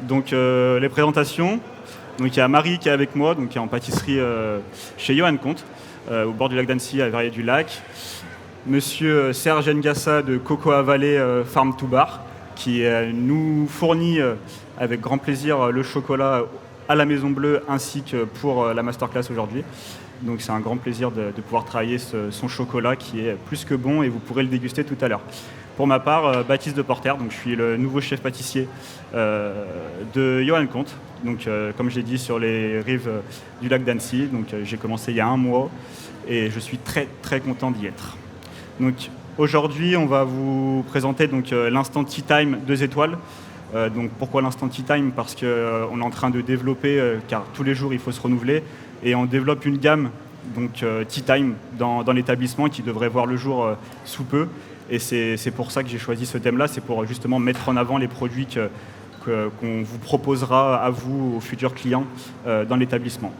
Donc les présentations. Donc il y a Marie qui est avec moi, donc qui est en pâtisserie chez Johan Comte, au bord du lac d'Annecy, à Verrières-du-Lac. Monsieur Serge Ngassa de Cocoa Valley Farm to Bar, qui nous fournit avec grand plaisir le chocolat à la Maison Bleue ainsi que pour la masterclass aujourd'hui. Donc c'est un grand plaisir de pouvoir travailler son chocolat qui est plus que bon et vous pourrez le déguster tout à l'heure. Pour ma part, Baptiste de Porter, donc je suis le nouveau chef pâtissier de Johan Comte, donc comme je l'ai dit sur les rives du lac d'Annecy. Donc j'ai commencé il y a 1 mois et je suis très très content d'y être. Donc aujourd'hui, on va vous présenter donc l'instant Tea Time 2 étoiles. Donc pourquoi l'instant Tea Time? Parce qu'on est en train de développer, car tous les jours il faut se renouveler, et on développe une gamme donc Tea Time dans l'établissement qui devrait voir le jour sous peu. Et c'est pour ça que j'ai choisi ce thème-là, c'est pour justement mettre en avant les produits qu'on vous proposera à vous, aux futurs clients, dans l'établissement.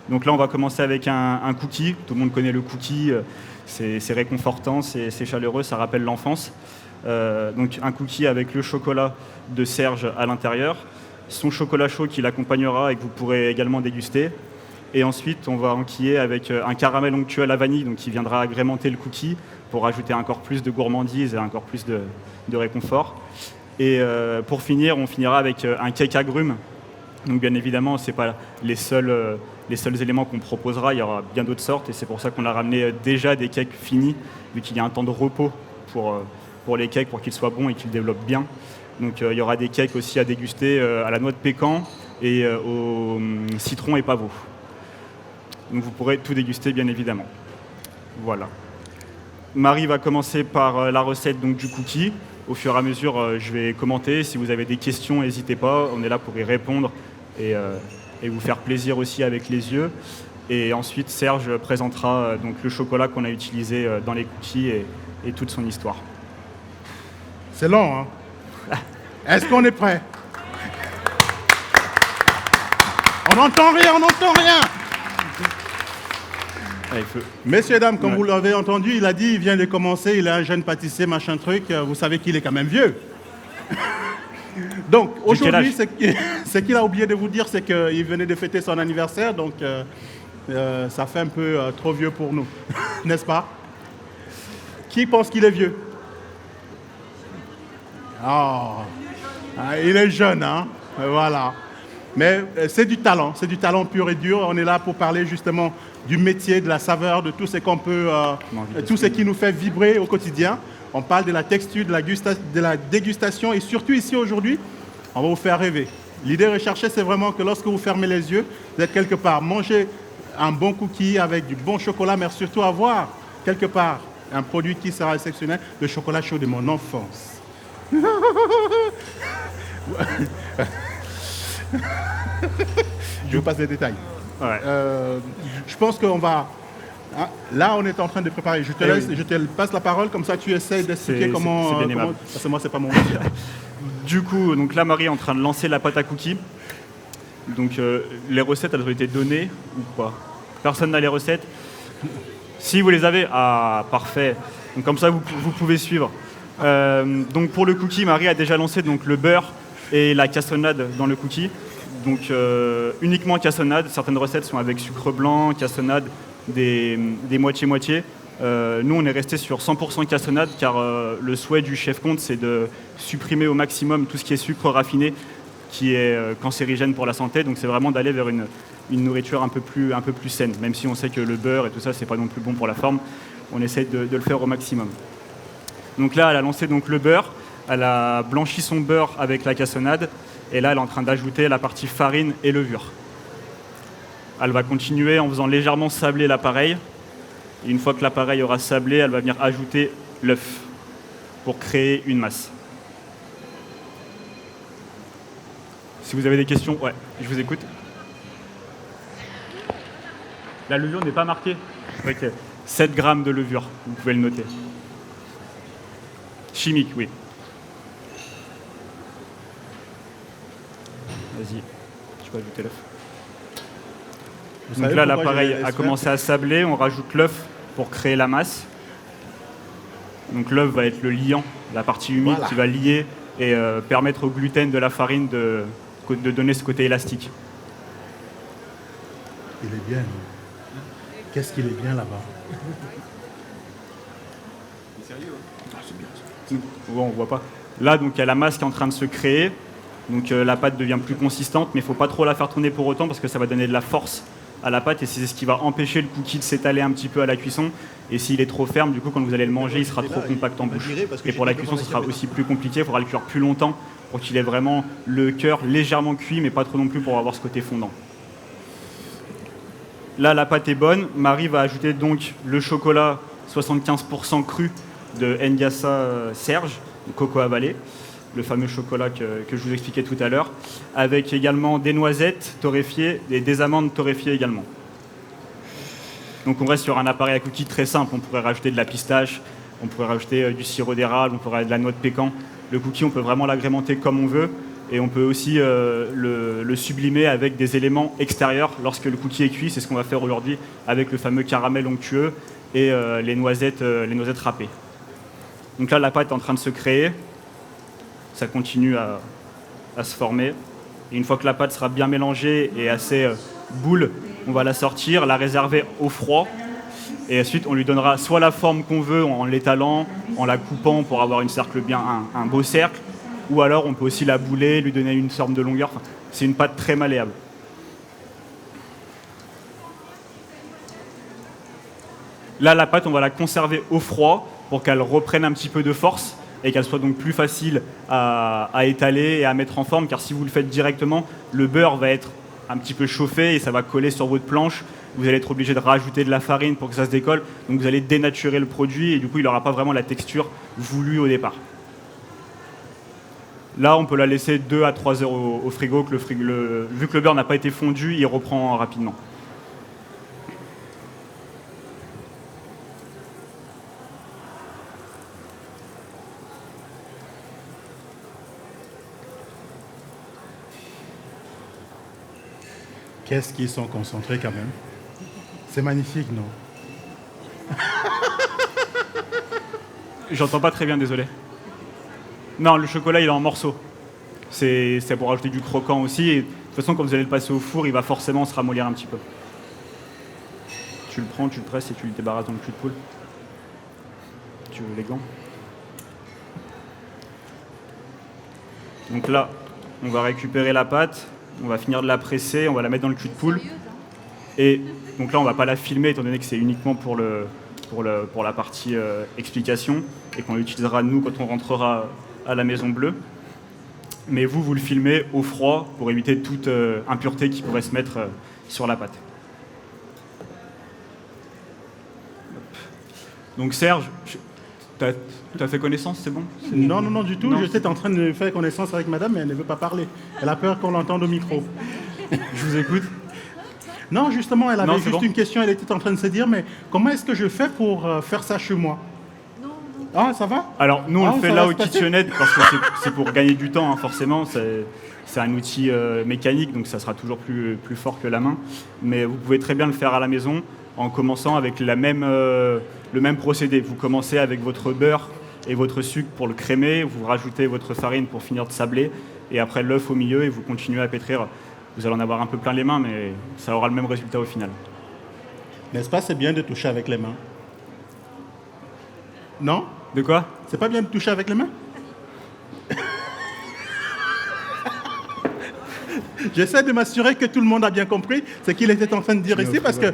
Donc là, on va commencer avec un cookie. Tout le monde connaît le cookie, c'est réconfortant, c'est chaleureux, ça rappelle l'enfance. Donc un cookie avec le chocolat de Serge à l'intérieur, son chocolat chaud qui l'accompagnera et que vous pourrez également déguster. Et ensuite, on va enquiller avec un caramel onctueux à la vanille, donc qui viendra agrémenter le cookie pour ajouter encore plus de gourmandise et encore plus de réconfort. Et pour finir, on finira avec un cake agrumes. Donc bien évidemment, ce n'est pas les seuls éléments qu'on proposera, il y aura bien d'autres sortes. Et c'est pour ça qu'on a ramené déjà des cakes finis, vu qu'il y a un temps de repos pour les cakes, pour qu'ils soient bons et qu'ils développent bien. Donc il y aura des cakes aussi à déguster à la noix de pécan et au citron et pavot. Donc vous pourrez tout déguster, bien évidemment. Voilà. Marie va commencer par la recette donc, du cookie. Au fur et à mesure, je vais commenter. Si vous avez des questions, n'hésitez pas. On est là pour y répondre et vous faire plaisir aussi avec les yeux. Et ensuite, Serge présentera donc, le chocolat qu'on a utilisé dans les cookies et toute son histoire. C'est long, hein? Est-ce qu'on est prêt? On n'entend rien, on n'entend rien! Messieurs et dames, comme vous l'avez entendu, il a dit, il vient de commencer, il est un jeune pâtissier, machin truc, vous savez qu'il est quand même vieux. Donc, aujourd'hui, ce qu'il a oublié de vous dire, c'est qu'il venait de fêter son anniversaire, donc ça fait un peu trop vieux pour nous, n'est-ce pas? Qui pense qu'il est vieux? Oh, il est jeune, hein? Voilà. Mais c'est du talent pur et dur. On est là pour parler justement du métier, de la saveur, de tout ce qu'on peut, tout ce qui nous fait vibrer au quotidien. On parle de la texture, de la dégustation et surtout ici aujourd'hui, on va vous faire rêver. L'idée recherchée, c'est vraiment que lorsque vous fermez les yeux, vous êtes quelque part, manger un bon cookie avec du bon chocolat, mais surtout avoir quelque part un produit qui sera exceptionnel, le chocolat chaud de mon enfance. Je vous passe les détails. Ouais. Je pense qu'on va... Là, on est en train de préparer. Je te passe la parole, comme ça tu essaies d'expliquer comment... Parce que moi, c'est pas mon métier. Du coup, donc là, Marie est en train de lancer la pâte à cookies. Donc, les recettes, elles ont été données ou pas? Personne n'a les recettes? Si vous les avez, ah, parfait. Donc, comme ça, vous pouvez suivre. Donc, pour le cookie, Marie a déjà lancé donc, le beurre et la cassonade dans le cookie. Donc uniquement cassonade, certaines recettes sont avec sucre blanc, cassonade, des moitié-moitié. Nous on est resté sur 100% cassonade car le souhait du chef Comte c'est de supprimer au maximum tout ce qui est sucre raffiné qui est cancérigène pour la santé. Donc c'est vraiment d'aller vers une nourriture un peu plus saine, même si on sait que le beurre et tout ça c'est pas non plus bon pour la forme, on essaie de le faire au maximum. Donc là elle a lancé donc, le beurre, elle a blanchi son beurre avec la cassonade. Et là, elle est en train d'ajouter la partie farine et levure. Elle va continuer en faisant légèrement sabler l'appareil. Et une fois que l'appareil aura sablé, elle va venir ajouter l'œuf pour créer une masse. Si vous avez des questions, ouais, je vous écoute. La levure n'est pas marquée. Ok. 7 grammes de levure, vous pouvez le noter. Chimique, oui. Vas-y, tu peux ajouter l'œuf. Donc là, l'appareil a commencé à sabler, on rajoute l'œuf pour créer la masse. Donc l'œuf va être le liant, la partie humide qui va lier et permettre au gluten de la farine de de donner ce côté élastique. Il est bien. Qu'est-ce qu'il est bien là-bas? C'est sérieux, hein? C'est bien. Bon, on voit pas. Là, donc, il y a la masse qui est en train de se créer. Donc la pâte devient plus consistante, mais il ne faut pas trop la faire tourner pour autant parce que ça va donner de la force à la pâte et c'est ce qui va empêcher le cookie de s'étaler un petit peu à la cuisson. Et s'il est trop ferme, du coup, quand vous allez le manger, il sera trop compact en bouche. Et pour la cuisson, ce sera aussi plus compliqué. Il faudra le cuire plus longtemps pour qu'il ait vraiment le cœur légèrement cuit, mais pas trop non plus pour avoir ce côté fondant. Là, la pâte est bonne. Marie va ajouter donc le chocolat 75% cru de Ngassa Serge, Cocoa Valley, le fameux chocolat que je vous expliquais tout à l'heure, avec également des noisettes torréfiées et des amandes torréfiées également. Donc on reste sur un appareil à cookies très simple. On pourrait rajouter de la pistache, on pourrait rajouter du sirop d'érable, on pourrait de la noix de pécan. Le cookie, on peut vraiment l'agrémenter comme on veut et on peut aussi le sublimer avec des éléments extérieurs lorsque le cookie est cuit. C'est ce qu'on va faire aujourd'hui avec le fameux caramel onctueux et les noisettes râpées. Donc là, la pâte est en train de se créer. Ça continue à se former. Et une fois que la pâte sera bien mélangée et assez boule, on va la sortir, la réserver au froid. Et ensuite, on lui donnera soit la forme qu'on veut en l'étalant, en la coupant pour avoir un beau cercle, ou alors on peut aussi la bouler, lui donner une forme de longueur. Enfin, c'est une pâte très malléable. Là, la pâte, on va la conserver au froid pour qu'elle reprenne un petit peu de force et qu'elle soit donc plus facile à étaler et à mettre en forme, car si vous le faites directement, le beurre va être un petit peu chauffé et ça va coller sur votre planche. Vous allez être obligé de rajouter de la farine pour que ça se décolle, donc vous allez dénaturer le produit et du coup il n'aura pas vraiment la texture voulue au départ. Là, on peut la laisser 2 à 3 heures au frigo, vu que le beurre n'a pas été fondu, il reprend rapidement. Qu'est-ce qu'ils sont concentrés quand même? C'est magnifique, non? J'entends pas très bien, désolé. Non, le chocolat, il est en morceaux. C'est pour rajouter du croquant aussi. Et de toute façon, quand vous allez le passer au four, il va forcément se ramollir un petit peu. Tu le prends, tu le presses et tu le débarrasses dans le cul de poule. Tu veux les gants? Donc là, on va récupérer la pâte. On va finir de la presser, on va la mettre dans le cul de poule. Et donc là, on ne va pas la filmer, étant donné que c'est uniquement pour la partie explication, et qu'on l'utilisera nous quand on rentrera à la Maison Bleue. Mais vous le filmez au froid pour éviter toute impureté qui pourrait se mettre sur la pâte. Donc Serge, tu as fait connaissance, c'est bon? Non, du tout. J'étais en train de faire connaissance avec madame, mais elle ne veut pas parler. Elle a peur qu'on l'entende au micro. Je vous écoute. Non, justement, elle avait juste une question. Elle était en train de se dire, mais comment est-ce que je fais pour faire ça chez moi? Ah, ça va? Alors, nous, on le fait là au kitchenette parce que c'est pour gagner du temps, hein, forcément. C'est un outil mécanique, donc ça sera toujours plus fort que la main. Mais vous pouvez très bien le faire à la maison en commençant avec le même procédé. Vous commencez avec votre beurre et votre sucre pour le crémer, vous rajoutez votre farine pour finir de sabler, et après l'œuf au milieu, et vous continuez à pétrir. Vous allez en avoir un peu plein les mains, mais ça aura le même résultat au final. N'est-ce pas, c'est bien de toucher avec les mains? Non? De quoi? C'est pas bien de toucher avec les mains? J'essaie de m'assurer que tout le monde a bien compris ce qu'il était en train de dire ici, parce que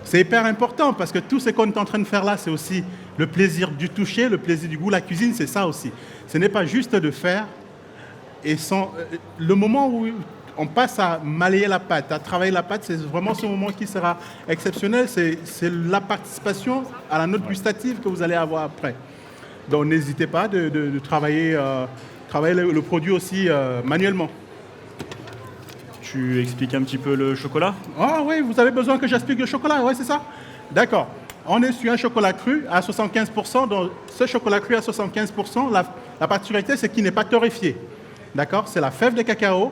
c'est hyper important, parce que tout ce qu'on est en train de faire là, c'est aussi le plaisir du toucher, le plaisir du goût. La cuisine, c'est ça aussi. Ce n'est pas juste de faire, et le moment où on passe à malayer la pâte, à travailler la pâte, c'est vraiment ce moment qui sera exceptionnel. C'est la participation à la note gustative que vous allez avoir après. Donc n'hésitez pas de travailler le produit aussi manuellement. Tu expliques un petit peu le chocolat? Ah oui, vous avez besoin que j'explique le chocolat, oui, c'est ça? D'accord. On est sur un chocolat cru à 75%. Donc ce chocolat cru à 75%, la particularité, c'est qu'il n'est pas torréfié. D'accord? C'est la fève de cacao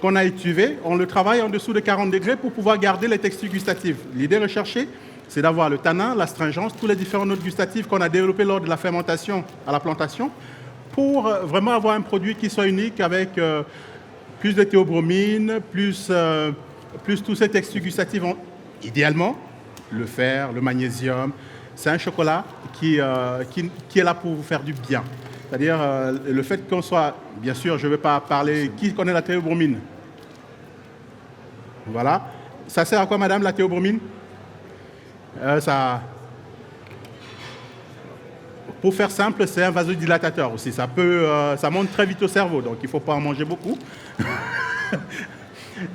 qu'on a étuvée. On le travaille en dessous de 40 degrés pour pouvoir garder les textures gustatives. L'idée recherchée, c'est d'avoir le tanin, l'astringence, tous les différentes notes gustatives qu'on a développées lors de la fermentation à la plantation, pour vraiment avoir un produit qui soit unique avec plus de théobromine, plus tous ces textures gustatives, idéalement, le fer, le magnésium. C'est un chocolat qui est là pour vous faire du bien. C'est-à-dire le fait qu'on soit, bien sûr, je ne vais pas parler, qui connaît la théobromine? Voilà. Ça sert à quoi, madame, la théobromine? Pour faire simple, c'est un vasodilatateur aussi. Ça monte très vite au cerveau, donc il ne faut pas en manger beaucoup.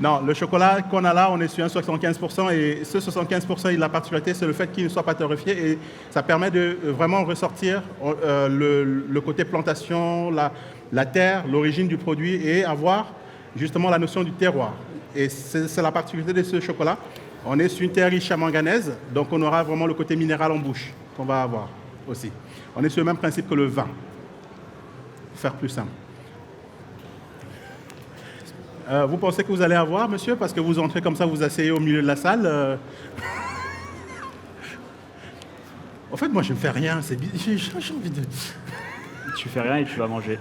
Non, le chocolat qu'on a là, on est sur un 75%, et ce 75%, il a la particularité, c'est le fait qu'il ne soit pas torréfié, et ça permet de vraiment ressortir le côté plantation, la terre, l'origine du produit, et avoir justement la notion du terroir. Et c'est la particularité de ce chocolat. On est sur une terre riche à manganèse, donc on aura vraiment le côté minéral en bouche qu'on va avoir aussi. On est sur le même principe que le vin, pour faire plus simple. Vous pensez que vous allez avoir, monsieur, parce que vous entrez comme ça, vous asseyez au milieu de la salle. En fait, moi, je ne fais rien. J'ai envie de... Tu fais rien et tu vas manger.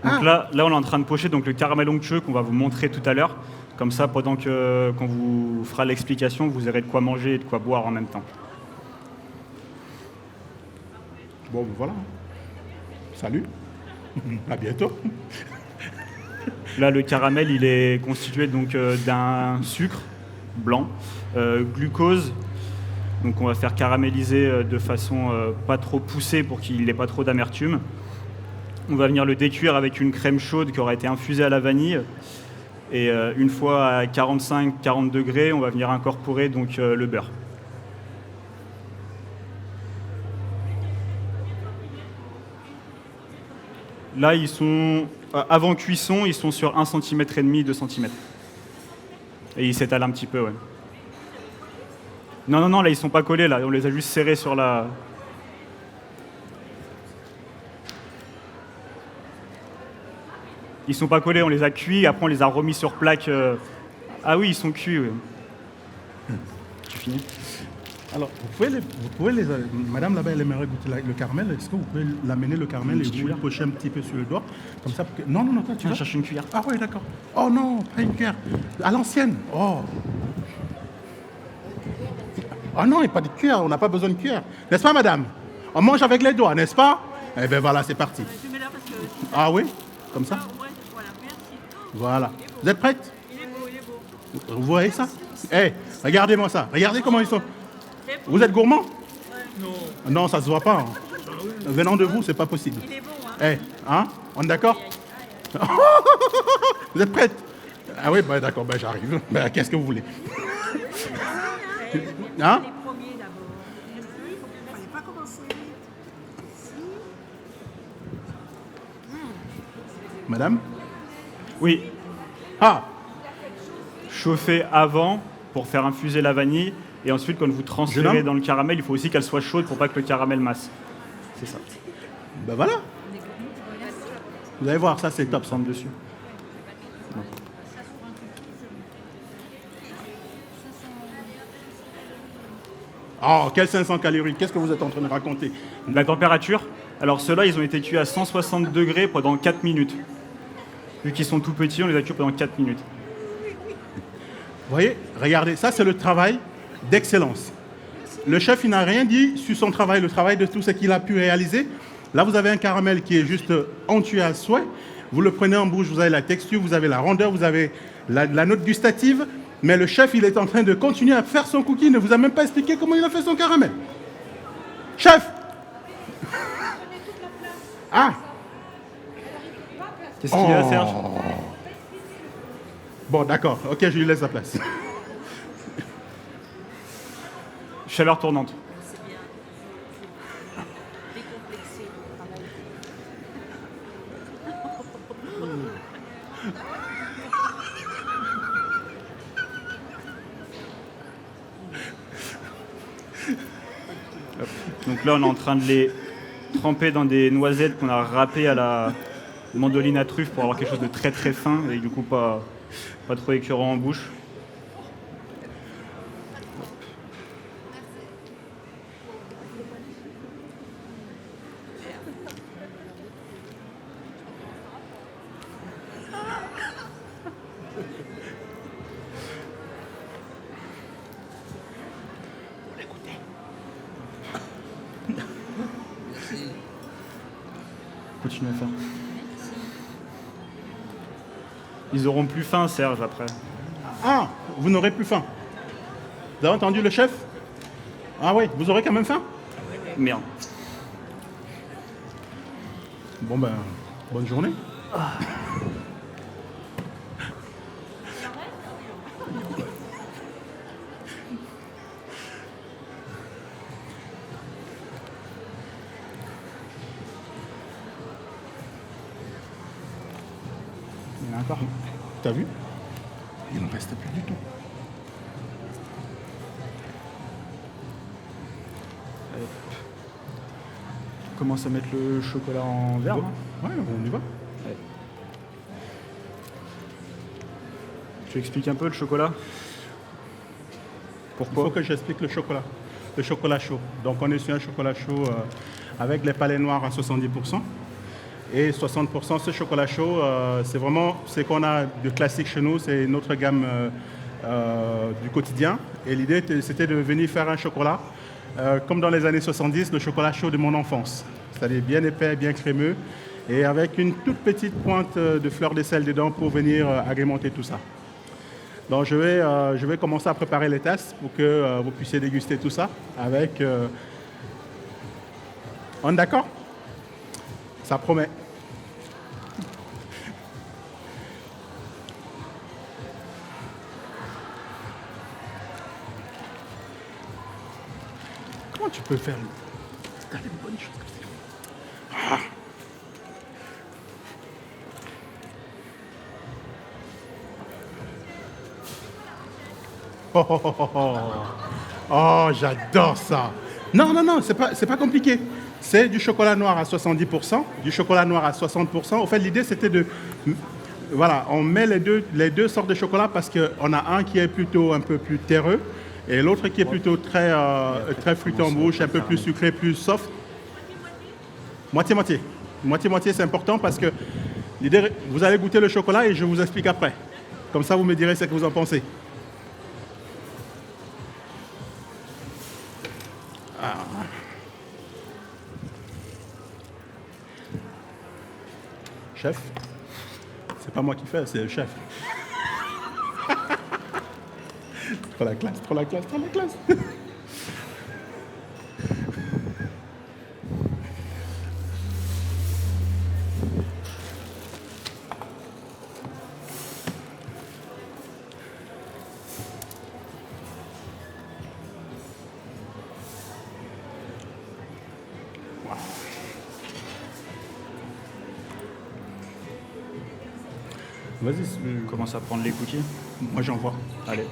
Donc là, on est en train de pocher donc, le caramel onctueux qu'on va vous montrer tout à l'heure. Comme ça, pendant qu'on vous fera l'explication, vous aurez de quoi manger et de quoi boire en même temps. Bon, ben voilà. Salut. À bientôt. Là, le caramel, il est constitué donc d'un sucre blanc, glucose. Donc on va faire caraméliser de façon pas trop poussée pour qu'il n'ait pas trop d'amertume. On va venir le décuire avec une crème chaude qui aura été infusée à la vanille. Et une fois à 45-40 degrés, on va venir incorporer donc, le beurre. Là, ils sont, avant cuisson, ils sont sur 1,5 cm, 2 cm. Et ils s'étalent un petit peu, ouais. Non, là, ils sont pas collés, là. On les a juste serrés sur la... Ils sont pas collés, on les a cuits, après on les a remis sur plaque. Ah oui, ils sont cuits, oui. Tu finis? Alors, vous pouvez les... Madame là-bas, elle aimerait goûter le caramel. Est-ce que vous pouvez l'amener le caramel et vous le pocher un petit peu sur le doigt? Comme ça, pour que... Non, toi, tu vas chercher une cuillère. Ah oui, d'accord. Oh non, pas une cuillère. À l'ancienne. Oh. Oh non, il n'y a pas de cuillère, on n'a pas besoin de cuillère. N'est-ce pas, madame? On mange avec les doigts, n'est-ce pas? Eh bien, voilà, c'est parti. Ah oui? Comme ça? Voilà. Vous êtes prête? Il est beau. Vous voyez ça? Eh, regardez-moi ça. Regardez comment ils sont. Vous êtes gourmand? Non. Non, ça se voit pas. Hein. Venant de vous, c'est pas possible. Il est bon, hein? Eh, hein? On est d'accord? Vous êtes prête? Ah oui, bah, d'accord, bah, j'arrive. Bah, qu'est-ce que vous voulez? Hein? Les premiers d'abord. Il ne fallait pas commencer. Madame? Oui, Ah! chauffer avant pour faire infuser la vanille. Et ensuite, quand vous transférez dans le caramel, il faut aussi qu'elle soit chaude pour pas que le caramel masse. C'est ça. Ben voilà. Vous allez voir, ça c'est top. Semble dessus. Oh, quel 500 calories. Qu'est-ce que vous êtes en train de raconter? La température, alors ceux-là, ils ont été cuits à 160 degrés pendant 4 minutes. Vu qu'ils sont tout petits, on les a cuits pendant 4 minutes. Vous voyez, regardez, ça c'est le travail d'excellence. Le chef, il n'a rien dit sur son travail, le travail de tout ce qu'il a pu réaliser. Là, vous avez un caramel qui est juste onctueux à souhait. Vous le prenez en bouche, vous avez la texture, vous avez la rondeur, vous avez la note gustative. Mais le chef, il est en train de continuer à faire son cookie. Il ne vous a même pas expliqué comment il a fait son caramel. Chef! Ah! Qu'est-ce qu'il y a, Serge? Bon, d'accord. Ok, je lui laisse la place. Chaleur tournante. C'est bien. Décomplexé le travail. Donc là, on est en train de les tremper dans des noisettes qu'on a râpées à la mandoline à truffe pour avoir quelque chose de très très fin et du coup pas trop écœurant en bouche. Continue à faire. Ils auront plus faim, Serge, après. Ah, vous n'aurez plus faim. Vous avez entendu le chef? Ah oui, vous aurez quand même faim? Merde. Bon ben, bonne journée. Il y en a encore. T'as vu? Il n'en reste plus du tout. On commence à mettre le chocolat en verre. hein. Ouais, on y va. Tu expliques un peu le chocolat? Il Pourquoi? faut que j'explique le chocolat. Le chocolat chaud. Donc on est sur un chocolat chaud avec les palais noirs à 70%. Et 60%, ce chocolat chaud, c'est vraiment ce qu'on a de classique chez nous, c'est notre gamme du quotidien. Et l'idée, c'était de venir faire un chocolat, comme dans les années 70, le chocolat chaud de mon enfance. C'est-à-dire bien épais, bien crémeux, et avec une toute petite pointe de fleur de sel dedans pour venir agrémenter tout ça. Donc je vais commencer à préparer les tasses pour que vous puissiez déguster tout ça avec... On est d'accord? Ça promet. Comment tu peux faire une bonne chose comme ça? Oh, oh, oh, oh, oh. Oh, j'adore ça. Non, non, non, c'est pas compliqué. C'est du chocolat noir à 70%, du chocolat noir à 60%. En fait, l'idée, c'était de... Voilà, on met les deux sortes de chocolat parce qu'on a un qui est plutôt un peu plus terreux et l'autre qui est plutôt très, très fruité en bouche, un peu plus sucré, plus soft. Moitié-moitié. Moitié-moitié, c'est important parce que l'idée, vous allez goûter le chocolat et je vous explique après. Comme ça, vous me direz ce que vous en pensez. Chef, c'est pas moi qui fais, c'est le chef. Trop la classe, trop la classe, trop la classe. Vas-y, On commence à prendre les cookies. moi j'en vois. Allez.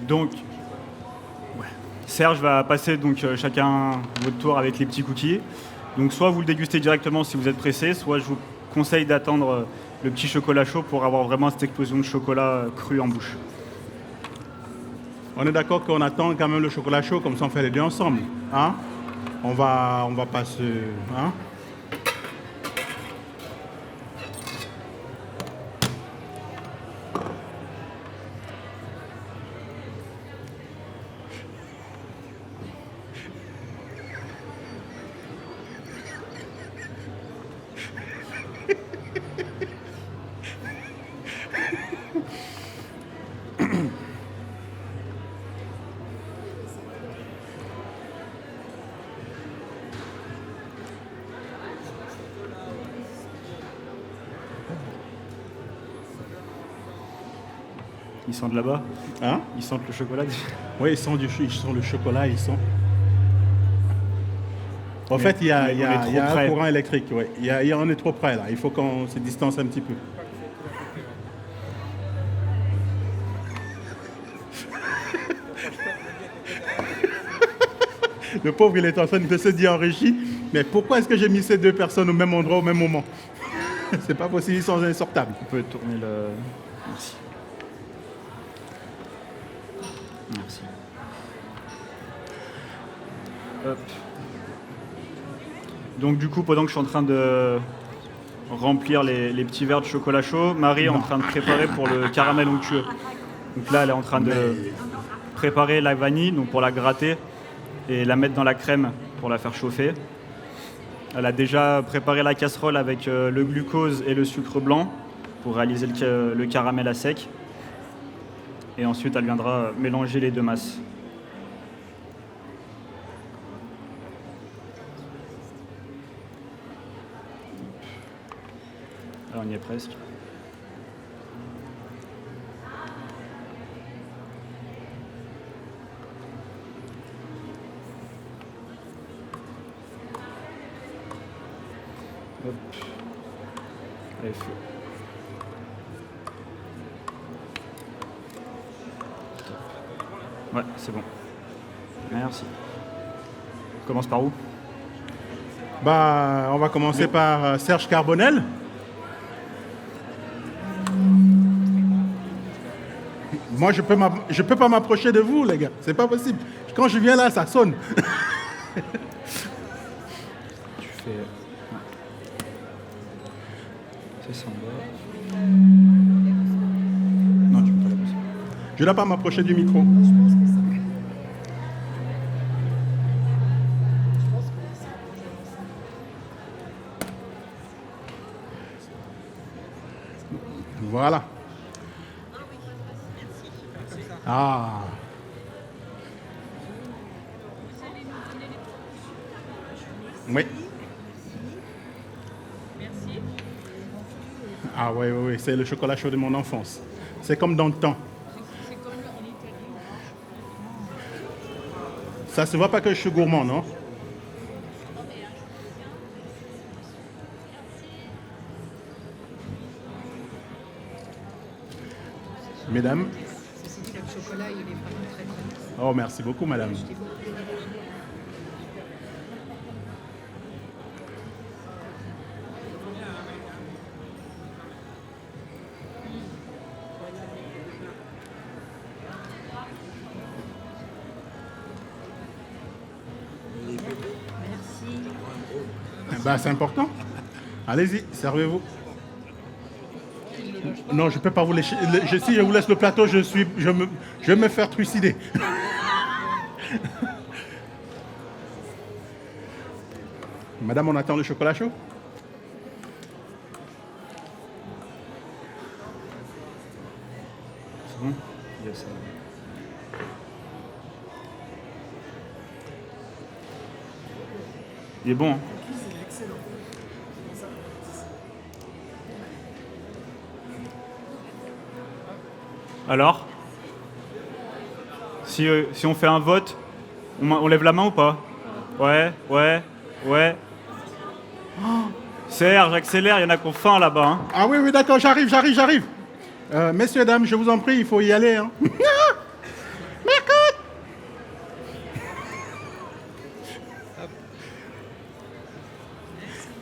Donc, Serge va passer donc chacun votre tour avec les petits cookies. Donc soit vous le dégustez directement si vous êtes pressé, soit je vous conseille d'attendre le petit chocolat chaud pour avoir vraiment cette explosion de chocolat cru en bouche. On est d'accord qu'on attend quand même le chocolat chaud, comme ça on fait les deux ensemble. Hein? On va pas se... Hein? Ils sentent là-bas. Hein? Ils sentent le chocolat. Oui, ils sont le chocolat, ils sont... En fait, il y a un courant électrique, ouais. On est trop près là, il faut qu'on se distance un petit peu. Le pauvre, il est en train de se dire en régie, mais pourquoi est-ce que j'ai mis ces deux personnes au même endroit, au même moment? C'est pas possible, ils sont insortables. On peut tourner le... Merci. Merci. Hop. Donc du coup, pendant que je suis en train de remplir les petits verres de chocolat chaud. Marie est en train de préparer pour le caramel onctueux. Donc là, elle est en train de préparer la vanille donc pour la gratter et la mettre dans la crème pour la faire chauffer. Elle a déjà préparé la casserole avec le glucose et le sucre blanc pour réaliser le caramel à sec. Et ensuite, elle viendra mélanger les deux masses. Là, on y est presque. Hop. Allez, feu. Ouais, c'est bon. Merci. On commence par où? On va commencer par Serge Carbonel. Moi, je peux pas m'approcher de vous, les gars. C'est pas possible. Quand je viens là, ça sonne. Tu fais... C'est ça en bas. Non, tu peux pas la pousser. Je ne dois pas m'approcher du micro. Voilà. Ah. Oui. Ah oui, oui, oui, c'est le chocolat chaud de mon enfance. C'est comme dans le temps. Ça se voit pas que je suis gourmand, non? Mesdames. Le chocolat, il est vraiment très très bon. Oh, merci beaucoup, madame. C'est important. Allez-y, servez-vous. Non, je ne peux pas vous laisser. Si je vous laisse le plateau, je vais me faire trucider. Madame, on attend le chocolat chaud? C'est bon? Yes. Il est bon, hein? Alors, si on fait un vote, on lève la main ou pas? Ouais, ouais, ouais. Oh, Serge, accélère, il y en a qui ont faim là-bas. Hein. Ah oui, oui, d'accord, j'arrive. Messieurs, dames, je vous en prie, il faut y aller. Hein.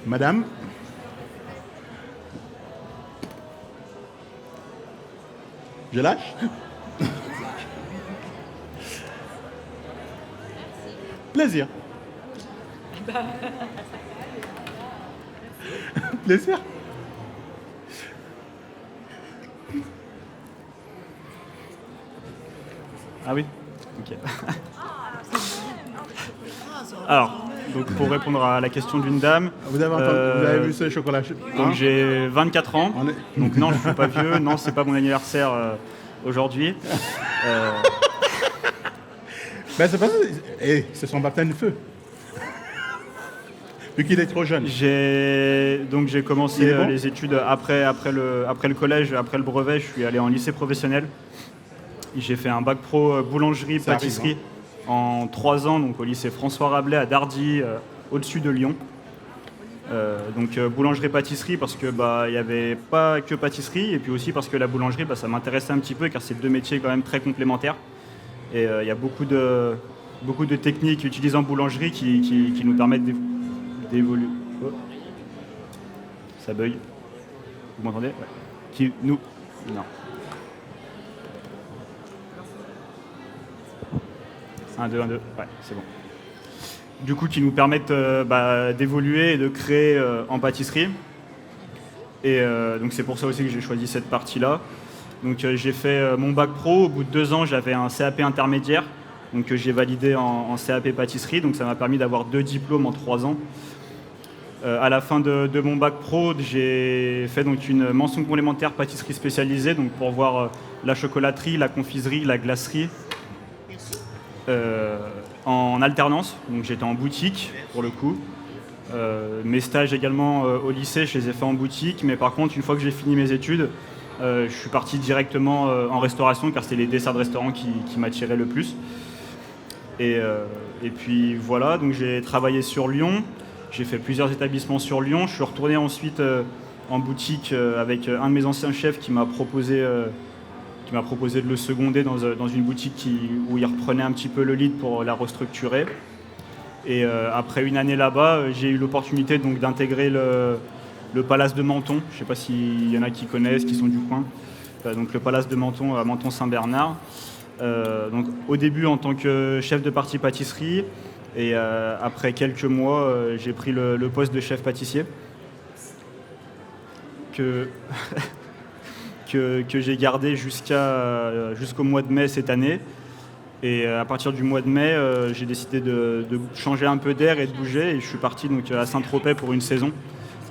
Madame. Je lâche. Plaisir. Plaisir. Ah oui. Ok. Alors, donc pour répondre à la question d'une dame. Vous avez entendu, vous avez vu ce chocolat chaud? Donc j'ai 24 ans. Donc non, je ne suis pas vieux. Non, c'est pas mon anniversaire aujourd'hui. Ben c'est pas ça. Et c'est son baptême de feu. Vu qu'il est trop jeune. J'ai commencé les études après le collège, après le brevet, je suis allé en lycée professionnel. J'ai fait un bac pro boulangerie, pâtisserie en 3 ans, donc au lycée François Rabelais à Dardy, au-dessus de Lyon. Donc boulangerie-pâtisserie parce que il n'y avait pas que pâtisserie et puis aussi parce que la boulangerie ça m'intéressait un petit peu car c'est deux métiers quand même très complémentaires et il y a beaucoup de techniques utilisées en boulangerie qui nous permettent d'évoluer. Oh. Ça bug. Vous m'entendez? Ouais. Non. Un, deux, ouais, c'est bon. Du coup, qui nous permettent d'évoluer et de créer en pâtisserie. Et donc c'est pour ça aussi que j'ai choisi cette partie-là. Donc j'ai fait mon bac pro. Au bout de 2 ans, j'avais un CAP intermédiaire, donc j'ai validé en CAP pâtisserie. Donc ça m'a permis d'avoir 2 diplômes en 3 ans. À la fin de mon bac pro, j'ai fait donc une mention complémentaire pâtisserie spécialisée, donc pour voir la chocolaterie, la confiserie, la glacerie, en alternance. Donc j'étais en boutique pour le coup. Mes stages également au lycée, je les ai faits en boutique, mais par contre, une fois que j'ai fini mes études, je suis parti directement en restauration, car c'était les desserts de restaurant qui m'attiraient le plus. Et puis voilà, donc j'ai travaillé sur Lyon. J'ai fait plusieurs établissements sur Lyon. Je suis retourné ensuite en boutique avec un de mes anciens chefs qui m'a proposé de le seconder dans une boutique où il reprenait un petit peu le lead pour la restructurer. Et après une année là-bas, j'ai eu l'opportunité donc d'intégrer le Palace de Menton. Je ne sais pas s'il y en a qui connaissent, qui sont du coin. Donc le Palace de Menton à Menton-Saint-Bernard. Donc au début en tant que chef de partie pâtisserie. Et après quelques mois, j'ai pris le poste de chef pâtissier que j'ai gardé jusqu'au mois de mai cette année. Et à partir du mois de mai, j'ai décidé de changer un peu d'air et de bouger. Et je suis parti donc, à Saint-Tropez pour une saison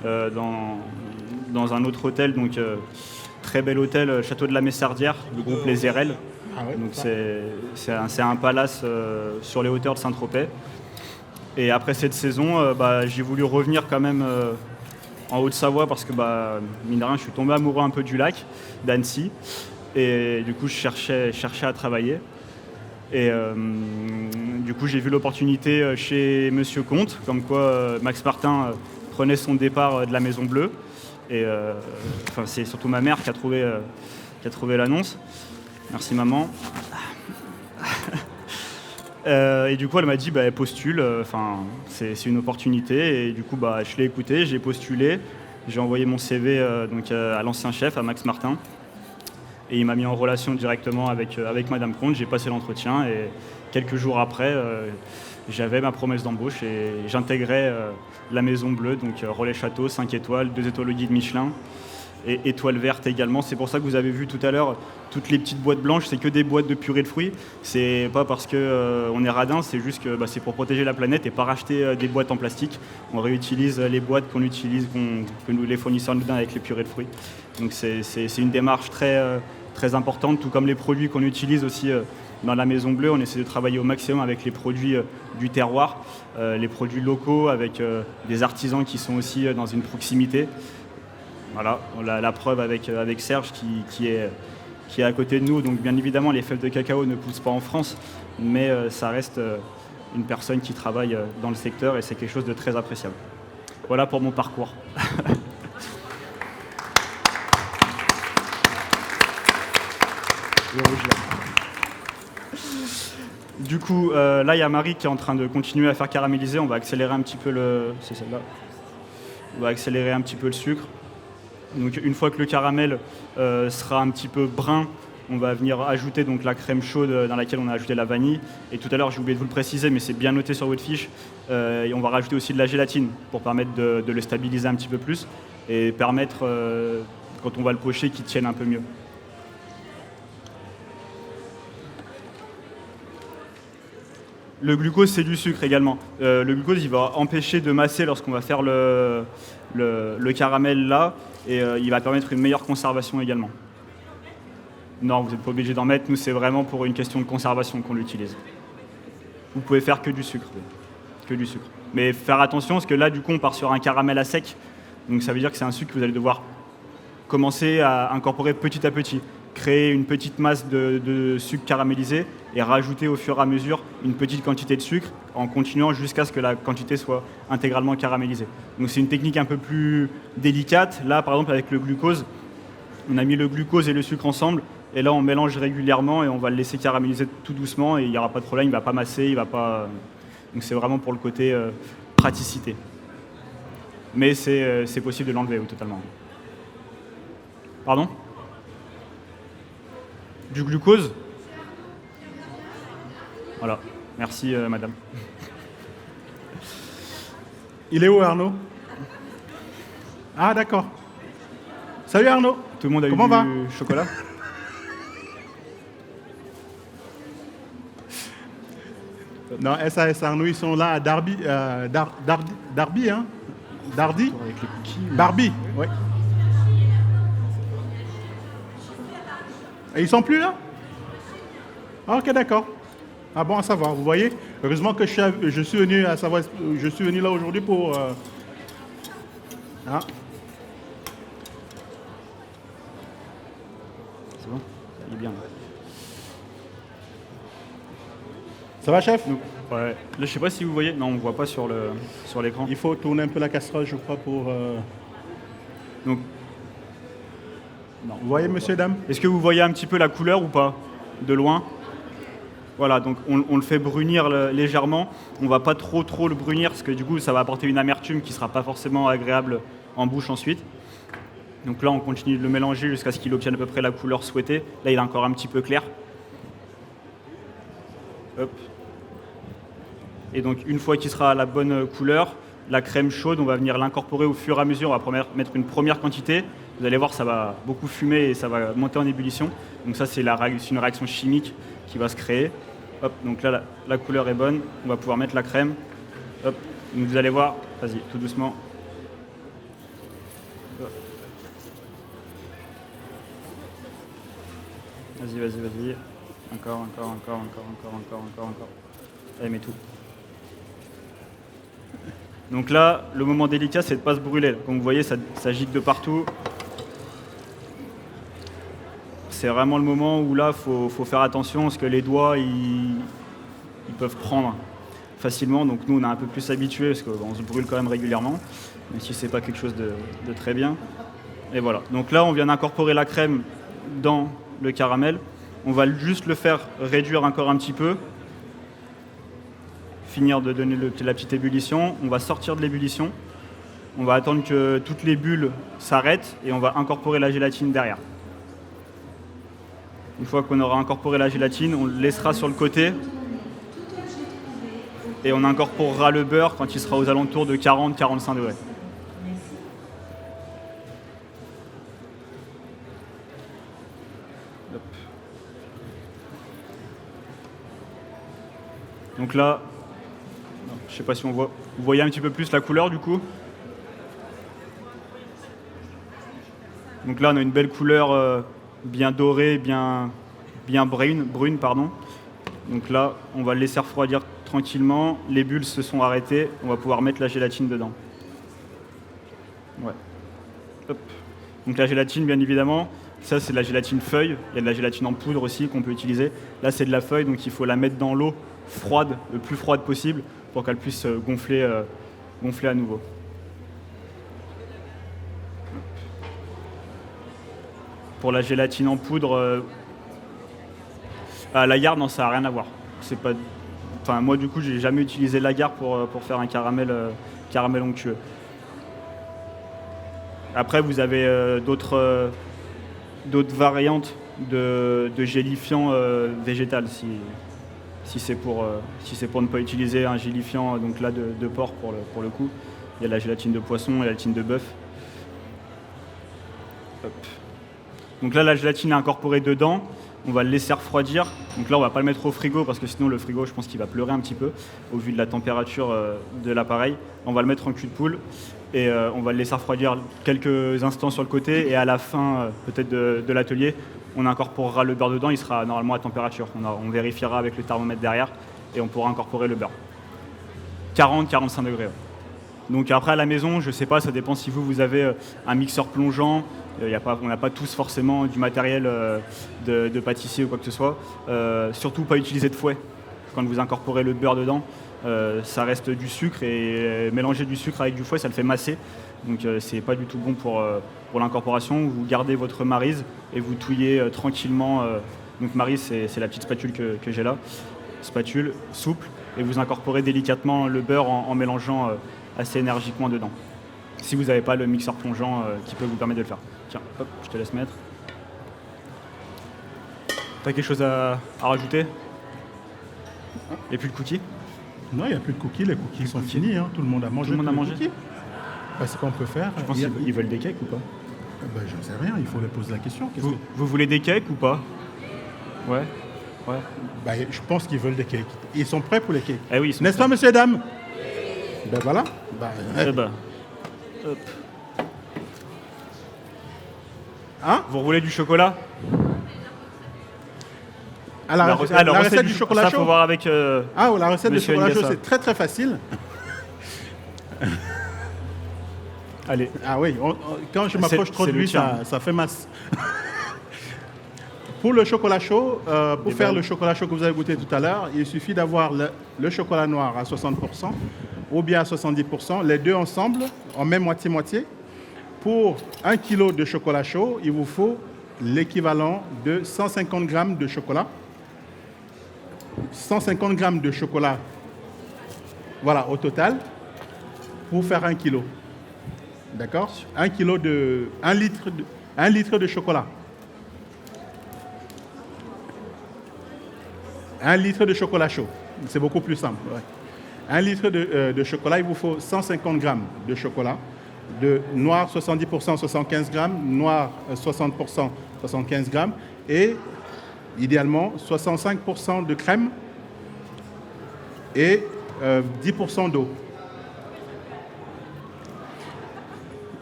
dans un autre hôtel, donc très bel hôtel, Château de la Messardière, du groupe Les Érelles. Ah ouais, donc c'est un palace sur les hauteurs de Saint-Tropez. Et après cette saison, j'ai voulu revenir quand même en Haute-Savoie parce que, mine de rien, je suis tombé amoureux un peu du lac, d'Annecy. Et du coup, je cherchais à travailler. Et du coup, j'ai vu l'opportunité chez Monsieur Comte, comme quoi Max Martin prenait son départ de la Maison Bleue. Et c'est surtout ma mère qui a trouvé l'annonce. Merci maman. Et du coup, elle m'a dit postule, c'est une opportunité. Et du coup, je l'ai écouté, j'ai postulé, j'ai envoyé mon CV à l'ancien chef, à Max Martin. Et il m'a mis en relation directement avec Madame Comte. J'ai passé l'entretien et quelques jours après, j'avais ma promesse d'embauche et j'intégrais la Maison Bleue, donc Relais Château, 5 étoiles, 2 étoiles au guide Michelin et étoile verte également. C'est pour ça que vous avez vu tout à l'heure toutes les petites boîtes blanches, c'est que des boîtes de purée de fruits. C'est pas parce qu'on est radin, c'est juste que c'est pour protéger la planète et pas racheter des boîtes en plastique. On réutilise les boîtes qu'on utilise, que les fournisseurs nous donnent avec les purées de fruits. Donc c'est une démarche très importante, tout comme les produits qu'on utilise aussi dans la Maison Bleue. On essaie de travailler au maximum avec les produits du terroir, les produits locaux, avec des artisans qui sont aussi dans une proximité. Voilà, on a la preuve avec Serge qui est à côté de nous. Donc bien évidemment, les fèves de cacao ne poussent pas en France, mais ça reste une personne qui travaille dans le secteur et c'est quelque chose de très appréciable. Voilà pour mon parcours. Du coup, là, il y a Marie qui est en train de continuer à faire caraméliser. On va accélérer un petit peu c'est celle-là. On va accélérer un petit peu le sucre. Donc, une fois que le caramel sera un petit peu brun, on va venir ajouter donc la crème chaude dans laquelle on a ajouté la vanille. Et tout à l'heure, j'ai oublié de vous le préciser, mais c'est bien noté sur votre fiche. Et on va rajouter aussi de la gélatine pour permettre de le stabiliser un petit peu plus et permettre, quand on va le pocher, qu'il tienne un peu mieux. Le glucose, c'est du sucre également. Le glucose, il va empêcher de masser lorsqu'on va faire le caramel là, et il va permettre une meilleure conservation également. Non, vous n'êtes pas obligé d'en mettre. Nous, c'est vraiment pour une question de conservation qu'on l'utilise. Vous pouvez faire que du sucre. Que du sucre. Mais faire attention, parce que là, du coup, on part sur un caramel à sec. Donc ça veut dire que c'est un sucre que vous allez devoir commencer à incorporer petit à petit. Créer une petite masse de sucre caramélisé et rajouter au fur et à mesure une petite quantité de sucre en continuant jusqu'à ce que la quantité soit intégralement caramélisée. Donc c'est une technique un peu plus délicate. Là, par exemple, avec le glucose, on a mis le glucose et le sucre ensemble et là, on mélange régulièrement et on va le laisser caraméliser tout doucement et il n'y aura pas de problème, il ne va pas masser, il va pas... Donc c'est vraiment pour le côté praticité. Mais c'est possible de l'enlever totalement. Pardon ? Du glucose. Voilà. Merci, madame. Il est où, Arnaud? Ah, d'accord. Salut Arnaud. Tout le monde a Comment eu va du chocolat? Non, SAS Arnaud, ils sont là à Darby, Darby, hein Dardy Avec les cookies. Barbie, oui. Et ils sont plus là? Ah, ok, d'accord. Ah bon, à savoir, vous voyez. Heureusement que je suis venu à savoir, je suis venu là aujourd'hui pour... Ah. C'est bon? Il est bien. Ça va, chef? Ouais. Là, je sais pas si vous voyez. Non, on voit pas sur l'écran. Il faut tourner un peu la casserole, je crois, pour... Donc, Vous voyez, monsieur, dame? est-ce que vous voyez un petit peu la couleur ou pas? De loin? Voilà, donc on le fait brunir légèrement. On va pas trop le brunir parce que du coup, ça va apporter une amertume qui sera pas forcément agréable en bouche ensuite. Donc là, on continue de le mélanger jusqu'à ce qu'il obtienne à peu près la couleur souhaitée. Là, il est encore un petit peu clair. Hop. Et donc, une fois qu'il sera à la bonne couleur, la crème chaude, on va venir l'incorporer au fur et à mesure. On va mettre une première quantité. Vous allez voir, ça va beaucoup fumer et ça va monter en ébullition. Donc ça, c'est une réaction chimique qui va se créer. Hop, donc là, la couleur est bonne. On va pouvoir mettre la crème. Hop, donc vous allez voir, vas-y, tout doucement. Hop. Vas-y. Encore. Allez, mets tout. Donc là, le moment délicat, c'est de ne pas se brûler. Comme vous voyez, ça gicle de partout. C'est vraiment le moment où là, faut faire attention parce que les doigts, ils peuvent prendre facilement. Donc nous, on est un peu plus habitués parce qu'on se brûle quand même régulièrement, même si c'est pas quelque chose de très bien. Et voilà. Donc là, on vient d'incorporer la crème dans le caramel. On va juste le faire réduire encore un petit peu. Finir de donner la petite ébullition. On va sortir de l'ébullition. On va attendre que toutes les bulles s'arrêtent et on va incorporer la gélatine derrière. Une fois qu'on aura incorporé la gélatine, on le laissera sur le côté et on incorporera le beurre quand il sera aux alentours de 40-45 degrés. Hop. Donc là, je ne sais pas si on voit. Vous voyez un petit peu plus la couleur du coup. Donc là, on a une belle couleur bien dorée, bien brune, pardon. Donc là, on va le laisser refroidir tranquillement. Les bulles se sont arrêtées. On va pouvoir mettre la gélatine dedans. Ouais. Hop. Donc la gélatine, bien évidemment, ça c'est de la gélatine feuille. Il y a de la gélatine en poudre aussi qu'on peut utiliser. Là, c'est de la feuille, donc il faut la mettre dans l'eau froide, le plus froide possible, pour qu'elle puisse gonfler à nouveau. Pour la gélatine en poudre, l'agar, non, ça n'a rien à voir. C'est pas... Enfin, moi, du coup, j'ai jamais utilisé l'agar pour faire un caramel onctueux. Après, vous avez d'autres variantes de gélifiant végétal, si c'est pour ne pas utiliser un gélifiant donc là, de porc pour le coup. Il y a la gélatine de poisson et la gélatine de bœuf. Hop. Donc là, la gélatine est incorporée dedans. On va le laisser refroidir. Donc là, on ne va pas le mettre au frigo parce que sinon, le frigo, je pense qu'il va pleurer un petit peu au vu de la température de l'appareil. On va le mettre en cul de poule et on va le laisser refroidir quelques instants sur le côté. Et à la fin, peut-être de l'atelier, on incorporera le beurre dedans. Il sera normalement à température. On vérifiera avec le thermomètre derrière et on pourra incorporer le beurre. 40-45 degrés. Ouais. Donc après, à la maison, je ne sais pas, ça dépend si vous avez un mixeur plongeant. On n'a pas tous forcément du matériel de pâtissier ou quoi que ce soit. Surtout pas utiliser de fouet quand vous incorporez le beurre dedans. Ça reste du sucre et mélanger du sucre avec du fouet, ça le fait masser. Donc c'est pas du tout bon pour l'incorporation. Vous gardez votre maryse et vous touillez tranquillement. Donc maryse, c'est la petite spatule que j'ai là. Spatule souple et vous incorporez délicatement le beurre en mélangeant assez énergiquement dedans. Si vous n'avez pas le mixeur plongeant qui peut vous permettre de le faire. Tiens, hop, je te laisse mettre. T'as quelque chose à rajouter? Il n'y a plus de cookies? Non, il n'y a plus de cookies. Les cookies sont finis. Hein. Tout le monde a mangé. Tout le monde a mangé. C'est ce qu'on peut faire. Je pense qu'ils veulent des cakes ou pas? Ben, je ne sais rien, il faut lui poser la question. Vous voulez des cakes ou pas? Ouais. Ben, je pense qu'ils veulent des cakes. Ils sont prêts pour les cakes. Eh oui, ils sont N'est-ce prêts. pas, monsieur et dames? Ben voilà. Eh ben, hop. Hein? Vous voulez du chocolat? Ah, la recette du chocolat ça, chaud. faut voir avec. Ah, la recette du Monsieur chocolat chaud, Ngassa. c'est très très facile. Allez. Ah oui, quand je m'approche trop de c'est le lui, tien. ça fait masse. Pour le chocolat chaud, pour Des faire balles. le chocolat chaud que vous avez goûté tout à l'heure, il suffit d'avoir le chocolat noir à 60% ou bien à 70%, les deux ensemble, en même moitié-moitié. Pour 1 kg de chocolat chaud, il vous faut l'équivalent de 150 g de chocolat. 150 g de chocolat, voilà, au total, pour faire 1 kg. D'accord? 1 litre de chocolat. 1 litre de chocolat chaud. C'est beaucoup plus simple. Ouais. 1 litre de chocolat, il vous faut 150 g de chocolat. De noir 70%, 75 g. Noir 60%, 75 g. Et idéalement 65% de crème et 10% d'eau.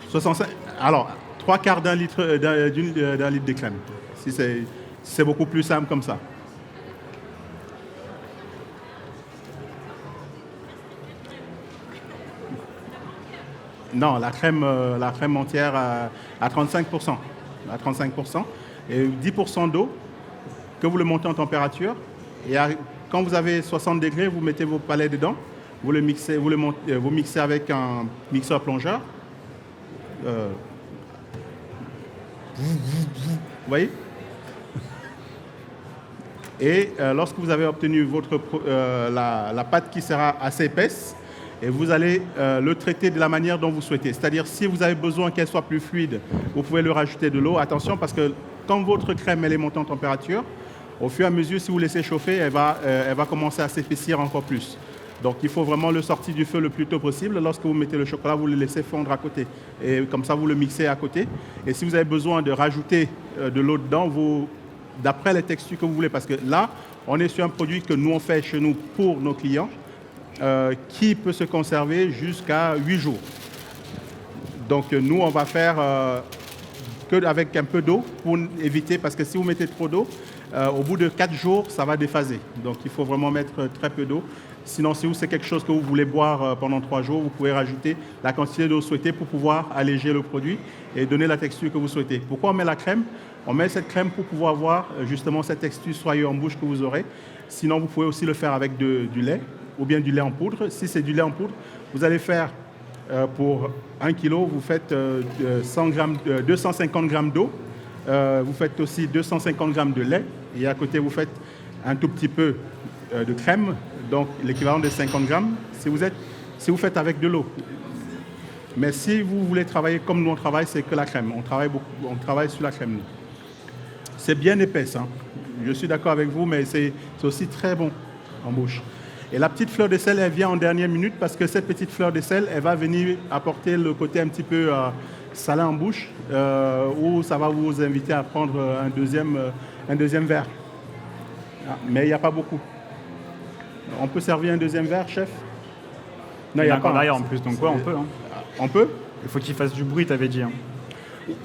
65, alors, 3/4 d'un litre de crème. Si c'est beaucoup plus simple comme ça. Non, la crème entière à 35%. À 35%. Et 10% d'eau, que vous le montez en température. Et quand vous avez 60 degrés, vous mettez vos palets dedans. Vous le mixez, vous mixez avec un mixeur plongeur. Vous voyez? Et lorsque vous avez obtenu la pâte qui sera assez épaisse, et vous allez le traiter de la manière dont vous souhaitez. C'est-à-dire, si vous avez besoin qu'elle soit plus fluide, vous pouvez le rajouter de l'eau. Attention, parce que quand votre crème elle est montée en température, au fur et à mesure, si vous laissez chauffer, elle va commencer à s'épaissir encore plus. Donc, il faut vraiment le sortir du feu le plus tôt possible. Lorsque vous mettez le chocolat, vous le laissez fondre à côté. Et comme ça, vous le mixez à côté. Et si vous avez besoin de rajouter de l'eau dedans, d'après les textures que vous voulez, parce que là, on est sur un produit que nous, on fait chez nous pour nos clients, qui peut se conserver jusqu'à 8 jours. Donc, nous, on va faire qu'avec un peu d'eau pour éviter, parce que si vous mettez trop d'eau, au bout de 4 jours, ça va déphaser. Donc, il faut vraiment mettre très peu d'eau. Sinon, si c'est quelque chose que vous voulez boire pendant 3 jours, vous pouvez rajouter la quantité d'eau souhaitée pour pouvoir alléger le produit et donner la texture que vous souhaitez. Pourquoi on met la crème? On met cette crème pour pouvoir avoir justement cette texture soyeuse en bouche que vous aurez. Sinon, vous pouvez aussi le faire avec du lait ou bien du lait en poudre. Si c'est du lait en poudre, vous allez faire pour 1 kg, vous faites 250 g d'eau. Vous faites aussi 250 g de lait. Et à côté, vous faites un tout petit peu de crème, donc l'équivalent de 50 g, si vous faites avec de l'eau. Mais si vous voulez travailler comme nous on travaille, c'est que la crème. On travaille sur la crème. C'est bien épaisse. Hein. Je suis d'accord avec vous, mais c'est aussi très bon en bouche. Et la petite fleur de sel, elle vient en dernière minute parce que cette petite fleur de sel, elle va venir apporter le côté un petit peu salé en bouche, où ça va vous inviter à prendre un deuxième verre. Ah, mais il n'y a pas beaucoup. On peut servir un deuxième verre, chef? Non, il y a pas derrière en plus, donc quoi, on peut. Hein. On peut? Il faut qu'il fasse du bruit, t'avais dit. Hein.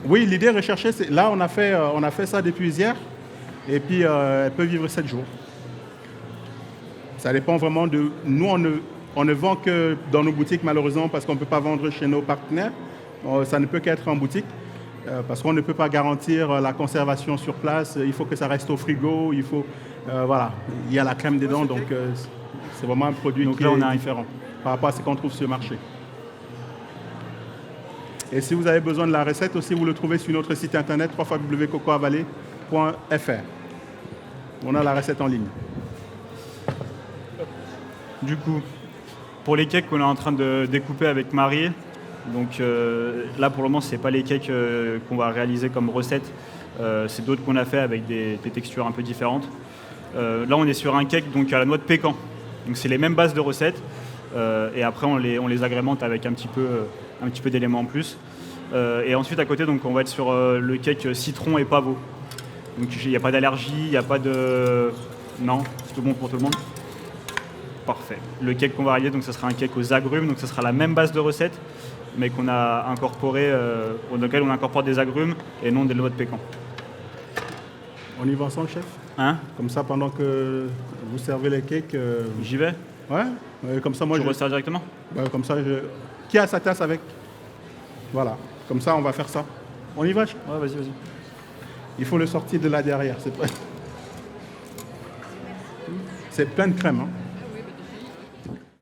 Oui, l'idée recherchée, c'est... Là, on a fait ça depuis hier, et puis elle peut vivre 7 jours. Ça dépend vraiment de... Nous, on ne vend que dans nos boutiques, malheureusement, parce qu'on ne peut pas vendre chez nos partenaires. Ça ne peut qu'être en boutique, parce qu'on ne peut pas garantir la conservation sur place. Il faut que ça reste au frigo, il faut... voilà, il y a la crème dedans, donc c'est vraiment un produit qui est différent par rapport à ce qu'on trouve sur le marché. Et si vous avez besoin de la recette aussi, vous le trouvez sur notre site internet www.cocoavalet.fr. On a la recette en ligne. Du coup, pour les cakes qu'on est en train de découper avec Marie, donc là pour le moment, ce n'est pas les cakes qu'on va réaliser comme recette, c'est d'autres qu'on a fait avec des textures un peu différentes. Là, on est sur un cake donc, à la noix de pécan. Donc, c'est les mêmes bases de recettes. Et après, on les agrémente avec un petit peu d'éléments en plus. Et ensuite, à côté, donc, on va être sur le cake citron et pavot. Donc, il n'y a pas d'allergie, il n'y a pas de... Non, c'est tout bon pour tout le monde. Parfait. Le cake qu'on va réaliser, donc, ce sera un cake aux agrumes. Donc, ce sera la même base de recette, mais qu'on a incorporé, dans lequel on incorpore des agrumes et non des noix de pécan. On y va ensemble, chef? Hein? Comme ça, pendant que vous servez les cakes... J'y vais? Ouais, comme ça, moi, je resserre directement? Comme ça, Qui a sa tasse avec? Voilà, comme ça, on va faire ça. On y va? Ouais, vas-y. Il faut le sortir de là derrière, c'est plein de crème. Hein.